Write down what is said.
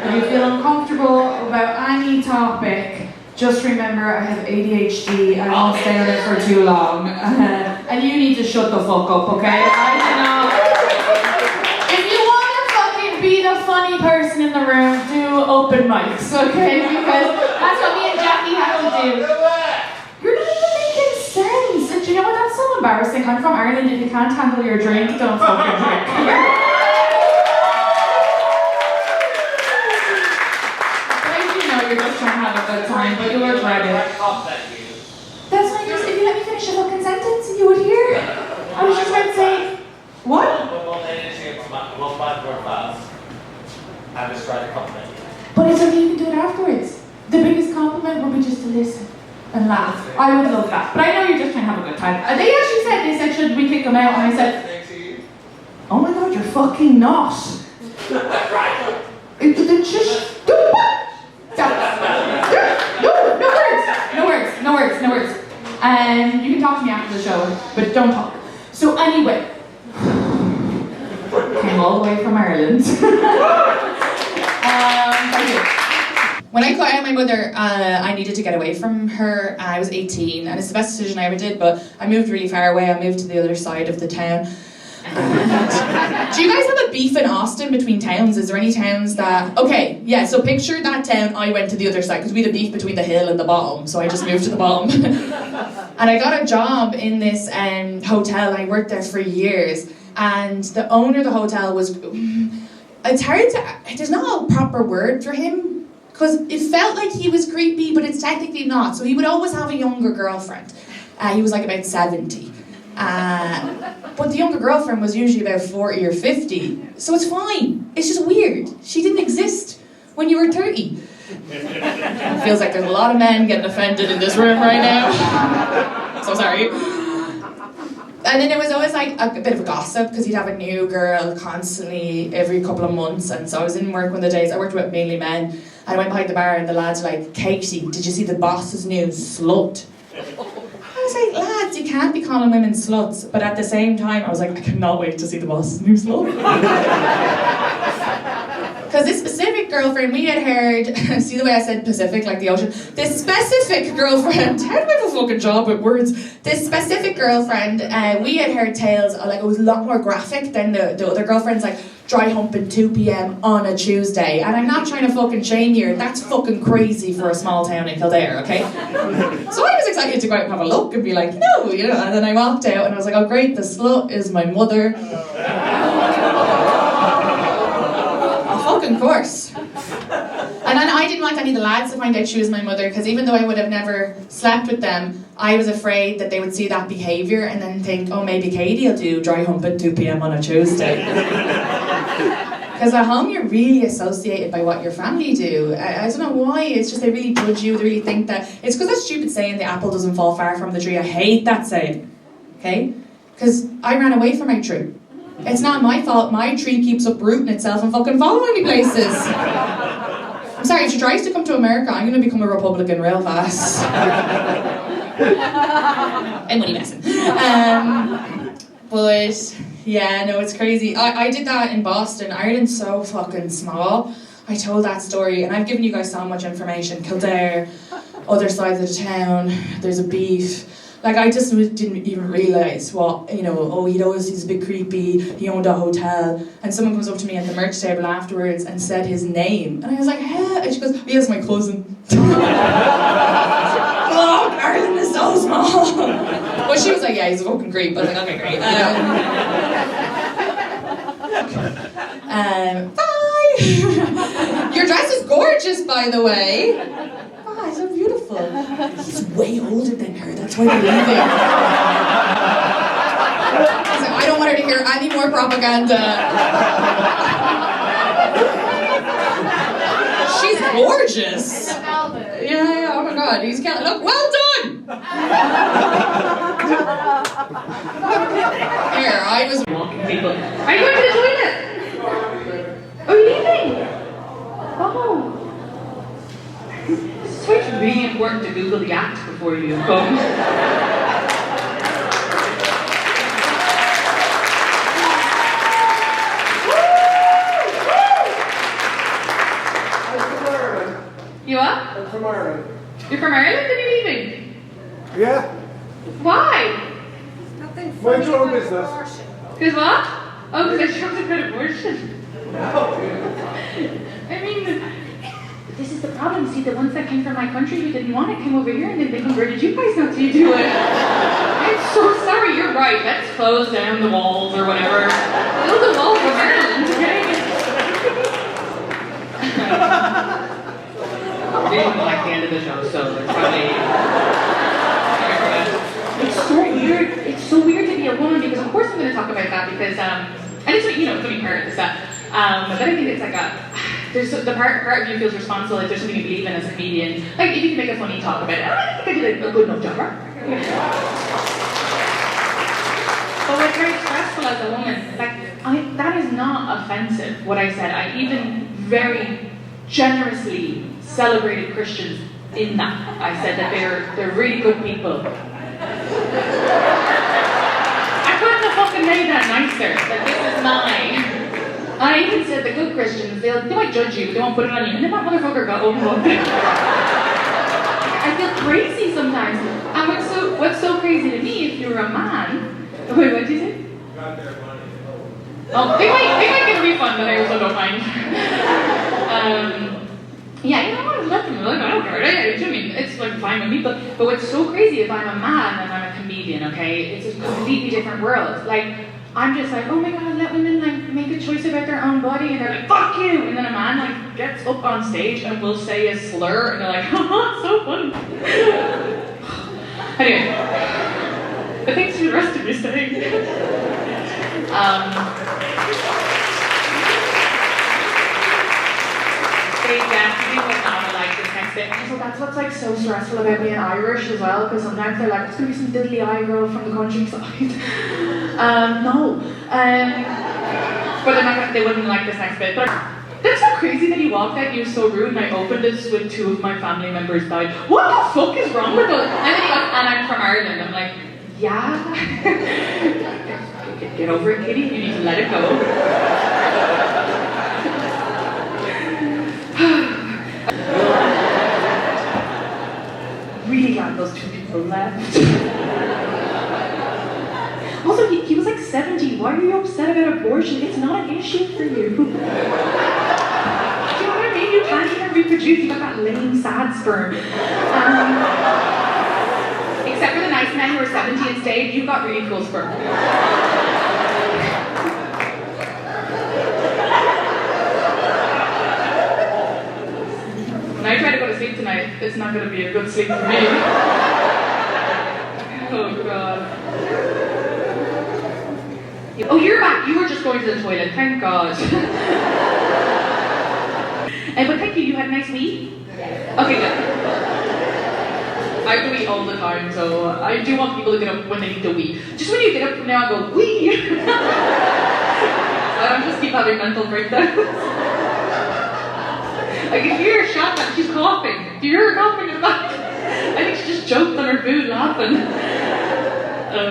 If you feel uncomfortable about any topic, just remember I have ADHD and I won't stay on it for too long. And you need to shut the fuck up, okay? I cannot. If you want to fucking be the funny person in the room, do open mics, okay? Because that's what me and Jackie have to do. You're not even making sense. And do you know what? That's so embarrassing. I'm from Ireland. If you can't handle your drink, don't fucking drink. You're just trying to have a good time, but you'll regret it. That's why if you let me finish a fucking sentence, you would hear. I was just about to say, what? I just tried to compliment you. But it's okay, you can do it afterwards. The biggest compliment would be just to listen and laugh. I would love that. But I know you're just trying to have a good time. They actually said, should we kick them out? And I said, oh my god, you're fucking not. It's just... No words. You can talk to me after the show, but don't talk. So anyway, came all the way from Ireland. Thank you. When I got out of my mother, I needed to get away from her. I was 18, and it's the best decision I ever did, but I moved really far away. I moved to the other side of the town. Do you guys have a beef in Austin between towns? Is there any towns that... Okay, yeah, so picture that town, I went to the other side, because we had a beef between the hill and the bottom, so I just moved to the bottom. And I got a job in this hotel, and I worked there for years, and the owner of the hotel was... It's hard to... There's not a proper word for him, because it felt like he was creepy, but it's technically not. So he would always have a younger girlfriend. He was like about 70. But the younger girlfriend was usually about 40 or 50, so it's fine. It's just weird. She didn't exist when you were 30. It feels like there's a lot of men getting offended in this room right now. So sorry. And then it was always like a bit of a gossip, because he'd have a new girl constantly every couple of months. And so I was in work one of the days, I worked with mainly men, and I went behind the bar and the lads were like, Katie, did you see the boss's new slut? I was like, lads, you can't be calling women sluts. But at the same time, I was like, I cannot wait to see the boss's new slut. Because this specific girlfriend, we had heard, see the way I said Pacific, like the ocean? This specific girlfriend, how do I have a fucking job with words? This specific girlfriend, we had heard tales, like it was a lot more graphic than the other girlfriends, like dry humping 2 p.m. on a Tuesday. And I'm not trying to fucking shame you, that's fucking crazy for a small town in Kildare, okay? So I was excited to go out and have a look and be like, no, you know, and then I walked out and I was like, oh great, the slut is my mother. Fucking course. And then I didn't want any of the lads to find out she was my mother, because even though I would have never slept with them, I was afraid that they would see that behaviour and then think, oh, maybe Katie will do dry hump at 2 p.m. on a Tuesday. Because at home you're really associated by what your family do. I don't know why, it's just they really judge you, they really think that... It's because that stupid saying, the apple doesn't fall far from the tree. I hate that saying, okay? Because I ran away from my tree. It's not my fault, my tree keeps uprooting itself and fucking following me places. I'm sorry, if she tries to come to America, I'm going to become a Republican real fast. I'm only messing. But, yeah, no, it's crazy. I did that in Boston. Ireland's so fucking small. I told that story, and I've given you guys so much information. Kildare, other sides of the town, there's a beef. Like, I just didn't even realise what, you know, oh, he'd always, he's a bit creepy, he owned a hotel, and someone comes up to me at the merch table afterwards and said his name, and I was like, huh? And she goes, oh, yes, my cousin. Oh, Ireland is so small. But she was like, yeah, he's a fucking creep. I was like, okay, great. Bye! Your dress is gorgeous, by the way. Oh, so beautiful. He's way older than her, that's why they're leaving. I was like, I don't want her to hear any more propaganda. She's gorgeous. Yeah, oh my god, he's killing. Look, well done! Here, I was walking people. Are you going to the toilet? Are you leaving? Oh. It's really important to Google the act before you come. You what? I'm from Ireland. You're from Ireland? When are you leaving? Yeah. Why? Mind your own business. Because what? Oh, because I chose a good abortion. I mean, this is the problem. See, the ones that came from my country who didn't want it came over here and then they converted you guys not to do it. I'm so sorry, you're right. Let's close down the walls or whatever. Build the walls of Ireland, okay? We didn't like the end of the show, so it's probably... It's so weird. It's so weird to be a woman because, of course, I'm going to talk about that because, and it's it's only part of the stuff. But I think it's like there's the part of you feels responsible if there's something you believe in as a comedian. Like if you can make a funny talk about it, I think I did a good enough job. Right? But what's very stressful as a woman, like that is not offensive. What I said, I even very generously celebrated Christians in that. I said that they're really good people. I couldn't have fucking made that nicer. That this is mine. I even said the good Christians, they might judge you, but they won't put it on you. And then that motherfucker got overlooked. I feel crazy sometimes. And what's so crazy to me, if you're a man... Wait, what did you say? Got their money. Oh, they might get a refund, but I also don't mind. Yeah, you know, I let them look, I don't care. I mean, it's like fine with me, but what's so crazy if I'm a man and I'm a comedian, okay? It's a completely different world. Like, I'm just like, oh my god, let women like make a choice about their own body, and they're like, fuck you! And then a man like gets up on stage and will say a slur, and they're like, haha, so funny. Anyway, but thanks for the rest of your stay. They definitely would not have liked this next bit. So that's what's like so stressful about being Irish as well, because sometimes they're like, it's gonna be some diddly eye girl from the countryside. No. But they wouldn't like this next bit. But that's so crazy that he walked out, he was so rude, and I opened this with 2 of my family members died. What the fuck is wrong with us? And then he goes, and I'm from Ireland. I'm like, yeah. Get over it, kitty. You need to let it go. Really glad those 2 people left. Also, he was like 70. Why are you upset about abortion? It's not an issue for you. Do you know what I mean? You can't even reproduce. You got that lame, sad sperm. Except for the nice men who are 70 and stayed, you've got really cool sperm. When I try to go to sleep tonight, it's not going to be a good sleep for me. Oh, God. Oh, you're back. You were just going to the toilet. Thank God. But thank you. You had a nice wee? Okay, good. I have to wee all the time, so I do want people to get up when they need to wee. Just when you get up from now, I go, wee! I don't just keep having mental breakdowns. I can hear her shouting, she's coughing. Do you hear her coughing in the back? I think she just choked on her food laughing.